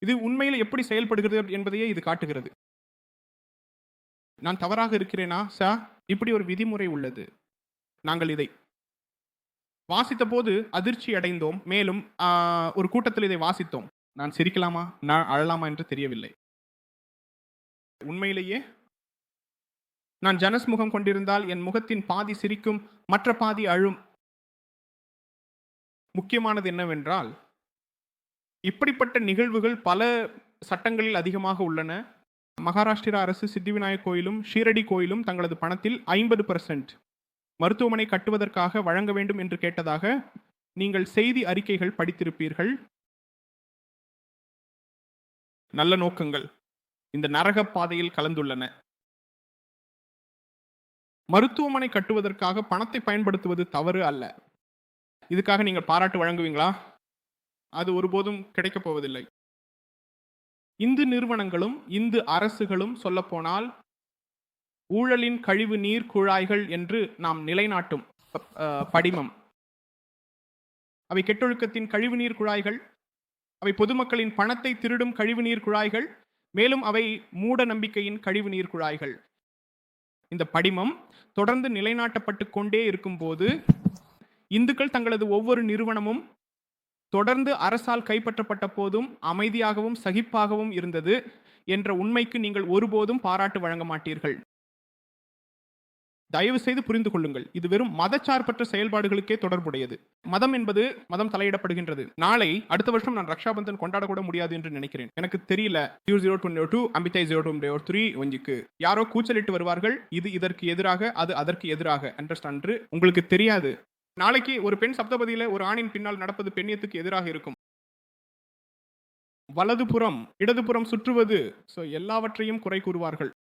இது உண்மையில் எப்படி செயல்படுகிறது என்பதையே இது காட்டுகிறது. நான் தவறாக இருக்கிறேனா? இப்படி ஒரு விதிமுறை உள்ளது. நாங்கள் இதை வாசித்தபோது அதிர்ச்சி அடைந்தோம். மேலும் ஒரு கூட்டத்தில் இதை வாசித்தோம். நான் சிரிக்கலாமா? நான் அழலாமா என்று தெரியவில்லை. உண்மையிலேயே நான் ஜனஸ் முகம் கொண்டிருந்தால் என் முகத்தின் பாதி சிரிக்கும், மற்ற பாதி அழும். முக்கியமானது என்னவென்றால், இப்படிப்பட்ட நிகழ்வுகள் பல சட்டங்களில் அதிகமாக உள்ளன. மகாராஷ்டிரா அரசு சித்திவிநாயக் கோயிலும் ஷீரடி கோயிலும் தங்களது பணத்தில் 50% மருத்துவமனை கட்டுவதற்காக வழங்க வேண்டும் என்று கேட்டதாக நீங்கள் செய்தி அறிக்கைகள் படித்திருப்பீர்கள். நல்ல நோக்கங்கள் இந்த நரக பாதையில் கலந்துள்ளன. மருத்துவமனை கட்டுவதற்காக பணத்தை பயன்படுத்துவது தவறு அல்ல. இதுக்காக நீங்கள் பாராட்டு வழங்குவீங்களா? அது ஒருபோதும் கிடைக்கப் போவதில்லை. இந்து நிறுவனங்களும் இந்து அரசுகளும் சொல்லப்போனால் ஊழலின் கழிவு நீர் குழாய்கள் என்று நாம் நிலைநாட்டும் படிமம். அவை கெட்டொழுக்கத்தின் கழிவு நீர் குழாய்கள், அவை பொதுமக்களின் பணத்தை திருடும் கழிவு நீர் குழாய்கள், மேலும் அவை மூட நம்பிக்கையின் கழிவு நீர் குழாய்கள். இந்த படிமம் தொடர்ந்து நிலைநாட்டப்பட்டு கொண்டே இருக்கும்போது இந்துக்கள் தங்களது ஒவ்வொரு நிறுவனமும் தொடர்ந்து அரசால் கைப்பற்றப்பட்ட போதும் அமைதியாகவும் சகிப்பாகவும் இருந்தது என்ற உண்மைக்கு நீங்கள் ஒருபோதும் பாராட்டு வழங்க மாட்டீர்கள். தயவு செய்து புரிந்து கொள்ளுங்கள். இது வெறும் மதச்சார்பற்ற செயல்பாடுகளுக்கே தொடர்புடையது. மதம் என்பது மதம் தலையிடப்படுகின்றது. நாளை அடுத்த வருஷம் நான் ரக்ஷாபந்தன் கொண்டாடக்கூட முடியாது என்று நினைக்கிறேன். எனக்கு தெரியல. 2022 அம்பிதை 02 வஞ்சிக்கு யாரோ கூச்சலிட்டு வருவார்கள். இது இதற்கு எதிராக, அது அதற்கு எதிராக. அண்டர்ஸ்டாண்ட்? உங்களுக்கு தெரியாது. நாளைக்கு ஒரு பெண் சப்தபதியில ஒரு ஆணின் பின்னால் நடப்பது பெண்ணியத்துக்கு எதிராக இருக்கும். வலதுபுறம் இடதுபுறம் சுற்றுவது எல்லாவற்றையும் குறை கூறுவார்கள்.